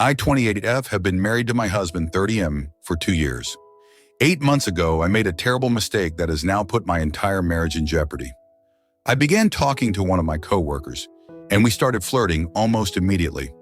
I, 28F, have been married to my husband, 30M, for 2 years. 8 months ago, I made a terrible mistake that has now put my entire marriage in jeopardy. I began talking to one of my coworkers, and we started flirting almost immediately.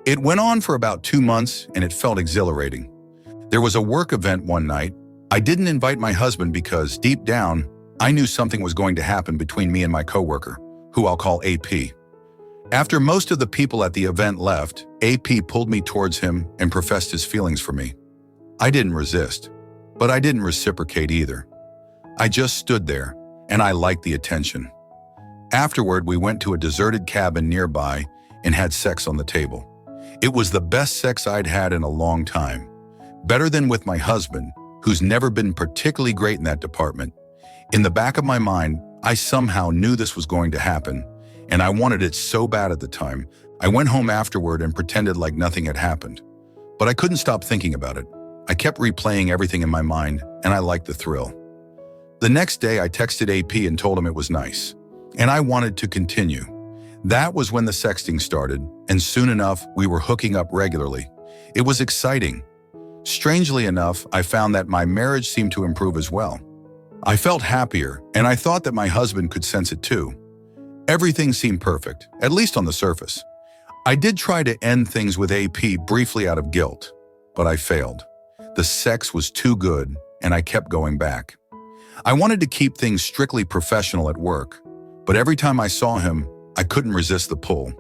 It went on for about 2 months, and it felt exhilarating. There was a work event one night. I didn't invite my husband because, deep down, I knew something was going to happen between me and my coworker, who I'll call AP. After most of the people at the event left, AP pulled me towards him and professed his feelings for me. I didn't resist, but I didn't reciprocate either. I just stood there, and I liked the attention. Afterward, we went to a deserted cabin nearby and had sex on the table. It was the best sex I'd had in a long time. Better than with my husband, who's never been particularly great in that department. In the back of my mind, I somehow knew this was going to happen, and I wanted it so bad at the time. I went home afterward and pretended like nothing had happened. But I couldn't stop thinking about it. I kept replaying everything in my mind, and I liked the thrill. The next day, I texted AP and told him it was nice, and I wanted to continue. That was when the sexting started, and soon enough, we were hooking up regularly. It was exciting. Strangely enough, I found that my marriage seemed to improve as well. I felt happier, and I thought that my husband could sense it too. Everything seemed perfect, at least on the surface. I did try to end things with AP briefly out of guilt, but I failed. The sex was too good, and I kept going back. I wanted to keep things strictly professional at work, but every time I saw him, I couldn't resist the pull.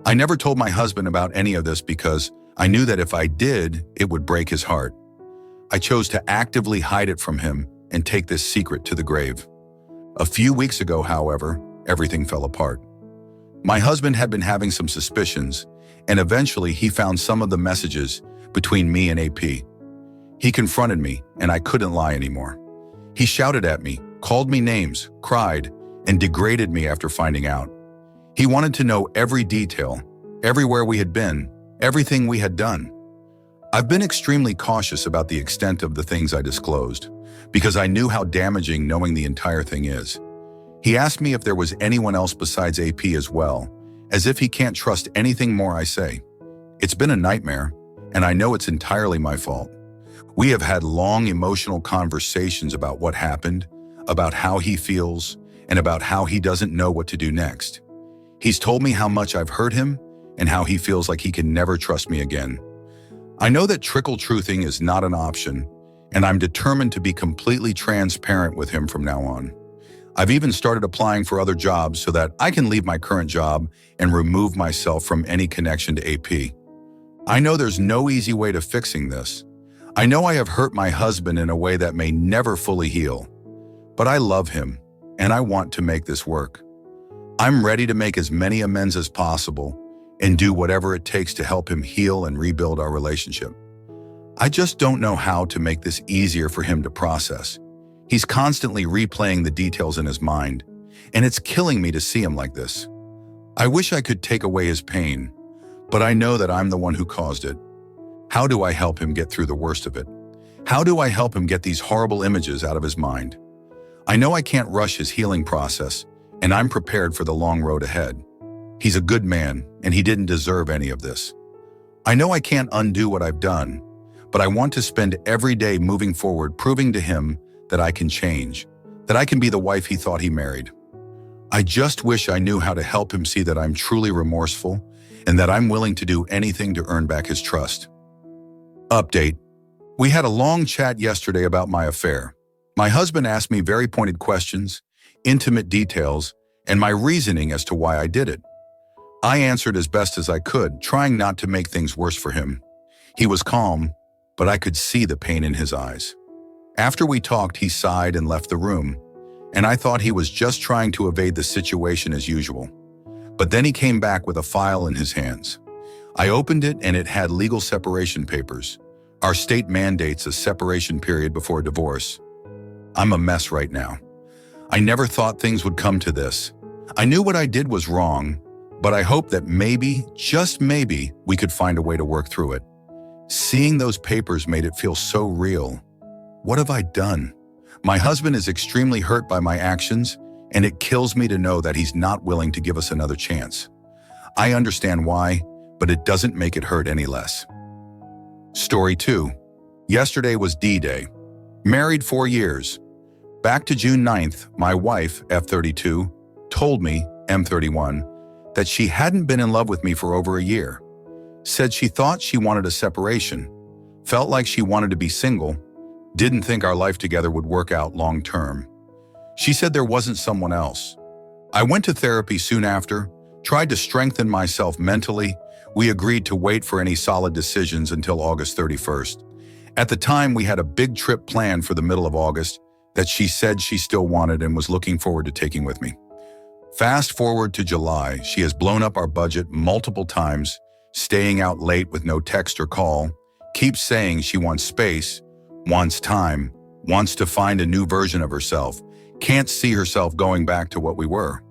I never told my husband about any of this because I knew that if I did, it would break his heart. I chose to actively hide it from him and take this secret to the grave. A few weeks ago, however, everything fell apart. My husband had been having some suspicions, and eventually he found some of the messages between me and AP. He confronted me, and I couldn't lie anymore. He shouted at me, called me names, cried, and degraded me after finding out. He wanted to know every detail, everywhere we had been, everything we had done. I've been extremely cautious about the extent of the things I disclosed, because I knew how damaging knowing the entire thing is. He asked me if there was anyone else besides AP as well, as if he can't trust anything more I say. It's been a nightmare, and I know it's entirely my fault. We have had long emotional conversations about what happened, about how he feels, and about how he doesn't know what to do next. He's told me how much I've hurt him and how he feels like he can never trust me again. I know that trickle-truthing is not an option, and I'm determined to be completely transparent with him from now on. I've even started applying for other jobs so that I can leave my current job and remove myself from any connection to AP. I know there's no easy way to fixing this. I know I have hurt my husband in a way that may never fully heal, but I love him, and I want to make this work. I'm ready to make as many amends as possible and do whatever it takes to help him heal and rebuild our relationship. I just don't know how to make this easier for him to process. He's constantly replaying the details in his mind, and it's killing me to see him like this. I wish I could take away his pain, but I know that I'm the one who caused it. How do I help him get through the worst of it? How do I help him get these horrible images out of his mind? I know I can't rush his healing process, and I'm prepared for the long road ahead. He's a good man, and he didn't deserve any of this. I know I can't undo what I've done, but I want to spend every day moving forward proving to him that I can change, that I can be the wife he thought he married. I just wish I knew how to help him see that I'm truly remorseful and that I'm willing to do anything to earn back his trust. Update. We had a long chat yesterday about my affair. My husband asked me very pointed questions, intimate details, and my reasoning as to why I did it. I answered as best as I could, trying not to make things worse for him. He was calm, but I could see the pain in his eyes. After we talked, he sighed and left the room, and I thought he was just trying to evade the situation as usual. But then he came back with a file in his hands. I opened it and it had legal separation papers. Our state mandates a separation period before divorce. I'm a mess right now. I never thought things would come to this. I knew what I did was wrong, but I hoped that maybe, just maybe, we could find a way to work through it. Seeing those papers made it feel so real. What have I done? My husband is extremely hurt by my actions, and it kills me to know that he's not willing to give us another chance. I understand why, but it doesn't make it hurt any less. Story 2. Yesterday was D-Day. Married 4 years. Back to June 9th, my wife, F32, told me, M31, that she hadn't been in love with me for over a year. Said she thought she wanted a separation, felt like she wanted to be single, didn't think our life together would work out long term. She said there wasn't someone else. I went to therapy soon after, tried to strengthen myself mentally. We agreed to wait for any solid decisions until August 31st. At the time, we had a big trip planned for the middle of August that she said she still wanted and was looking forward to taking with me. Fast forward to July, she has blown up our budget multiple times, staying out late with no text or call, keeps saying she wants space, wants time, wants to find a new version of herself, can't see herself going back to what we were.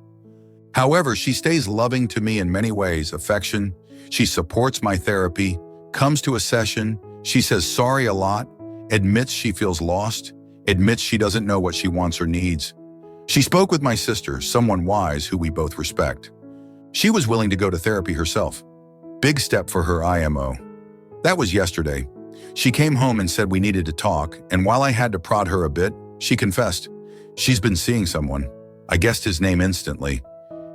However, she stays loving to me in many ways, affection. She supports my therapy, comes to a session, she says sorry a lot, admits she feels lost, admits she doesn't know what she wants or needs. She spoke with my sister, someone wise who we both respect. She was willing to go to therapy herself. Big step for her IMO. That was yesterday. She came home and said we needed to talk, and while I had to prod her a bit, she confessed. She's been seeing someone. I guessed his name instantly.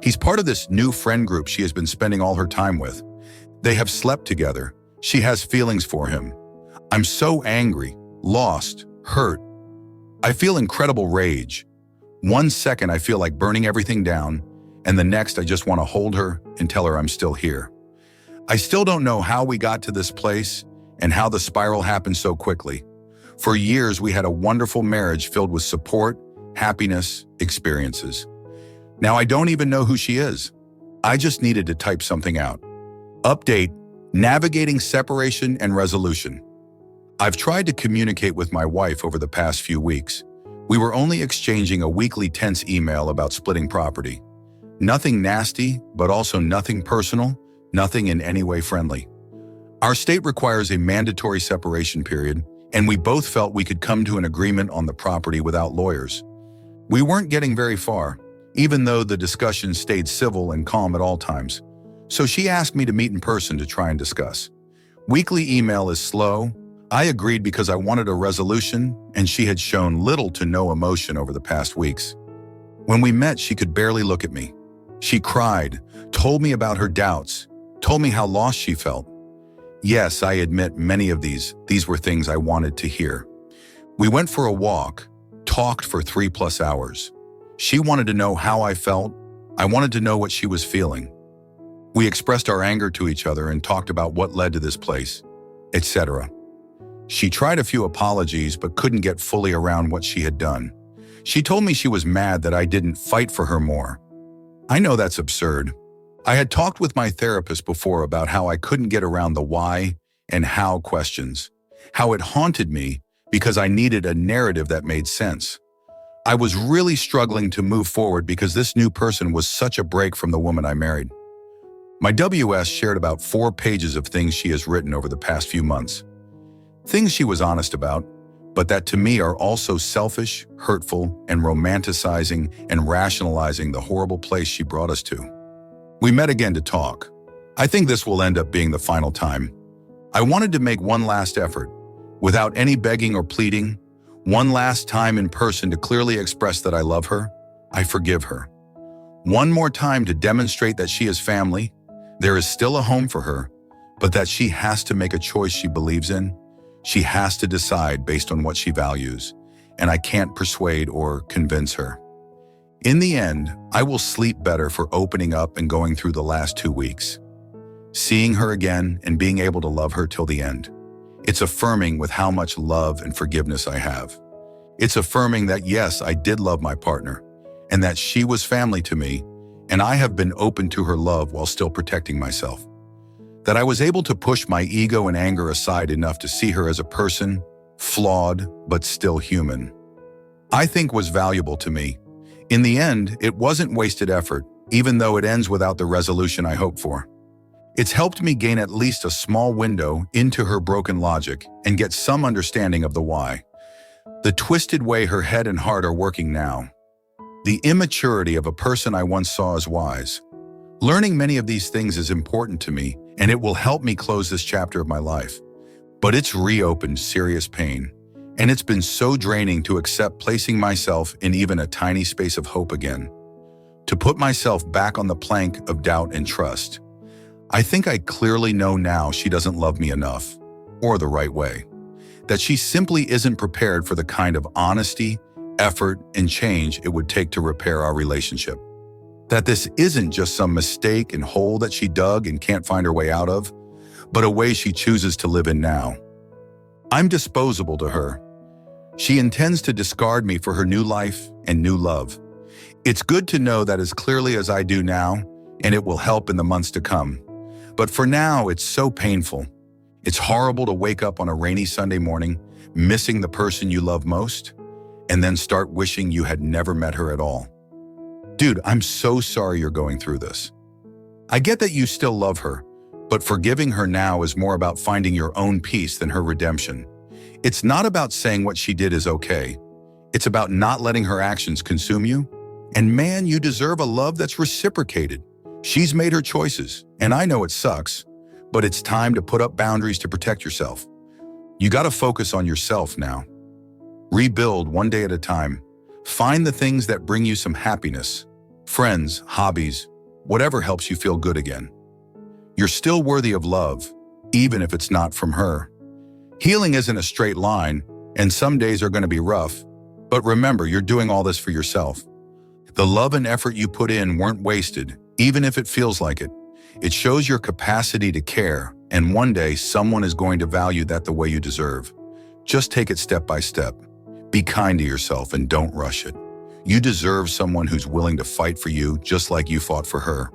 He's part of this new friend group she has been spending all her time with. They have slept together. She has feelings for him. I'm so angry, lost, hurt. I feel incredible rage. 1 second I feel like burning everything down, and the next I just want to hold her and tell her I'm still here. I still don't know how we got to this place and how the spiral happened so quickly. For years we had a wonderful marriage filled with support, happiness, experiences. Now I don't even know who she is. I just needed to type something out. Update: navigating separation and resolution. I've tried to communicate with my wife over the past few weeks. We were only exchanging a weekly tense email about splitting property. Nothing nasty, but also nothing personal, nothing in any way friendly. Our state requires a mandatory separation period, and we both felt we could come to an agreement on the property without lawyers. We weren't getting very far, even though the discussion stayed civil and calm at all times. So she asked me to meet in person to try and discuss. Weekly email is slow. I agreed because I wanted a resolution, and she had shown little to no emotion over the past weeks. When we met, she could barely look at me. She cried, told me about her doubts, told me how lost she felt. Yes, I admit many of these were things I wanted to hear. We went for a walk, talked for 3+ hours. She wanted to know how I felt. I wanted to know what she was feeling. We expressed our anger to each other and talked about what led to this place, etc. She tried a few apologies but couldn't get fully around what she had done. She told me she was mad that I didn't fight for her more. I know that's absurd. I had talked with my therapist before about how I couldn't get around the why and how questions, how it haunted me because I needed a narrative that made sense. I was really struggling to move forward because this new person was such a break from the woman I married. My WS shared about 4 pages of things she has written over the past few months. Things she was honest about, but that to me are also selfish, hurtful, and romanticizing and rationalizing the horrible place she brought us to. We met again to talk. I think this will end up being the final time. I wanted to make one last effort, without any begging or pleading, one last time in person to clearly express that I love her, I forgive her. One more time to demonstrate that she is family, there is still a home for her, but that she has to make a choice she believes in. She has to decide based on what she values, and I can't persuade or convince her. In the end, I will sleep better for opening up and going through the last 2 weeks. Seeing her again and being able to love her till the end. It's affirming with how much love and forgiveness I have. It's affirming that yes, I did love my partner, and that she was family to me, and I have been open to her love while still protecting myself. That I was able to push my ego and anger aside enough to see her as a person, flawed, but still human. I think was valuable to me. In the end, it wasn't wasted effort, even though it ends without the resolution I hoped for. It's helped me gain at least a small window into her broken logic and get some understanding of the why. The twisted way her head and heart are working now. The immaturity of a person I once saw as wise. Learning many of these things is important to me, and it will help me close this chapter of my life. But it's reopened serious pain, and it's been so draining to accept placing myself in even a tiny space of hope again. To put myself back on the plank of doubt and trust. I think I clearly know now she doesn't love me enough, or the right way. That she simply isn't prepared for the kind of honesty, effort, and change it would take to repair our relationship. That this isn't just some mistake and hole that she dug and can't find her way out of, but a way she chooses to live in now. I'm disposable to her. She intends to discard me for her new life and new love. It's good to know that as clearly as I do now, and it will help in the months to come. But for now, it's so painful. It's horrible to wake up on a rainy Sunday morning, missing the person you love most, and then start wishing you had never met her at all. Dude, I'm so sorry you're going through this. I get that you still love her, but forgiving her now is more about finding your own peace than her redemption. It's not about saying what she did is okay. It's about not letting her actions consume you. And man, you deserve a love that's reciprocated. She's made her choices, and I know it sucks, but it's time to put up boundaries to protect yourself. You gotta focus on yourself now. Rebuild one day at a time. Find the things that bring you some happiness. Friends, hobbies, whatever helps you feel good again. You're still worthy of love, even if it's not from her. Healing isn't a straight line, and some days are gonna be rough, but remember, you're doing all this for yourself. The love and effort you put in weren't wasted, even if it feels like it. It shows your capacity to care, and one day someone is going to value that the way you deserve. Just take it step by step. Be kind to yourself and don't rush it. You deserve someone who's willing to fight for you just like you fought for her.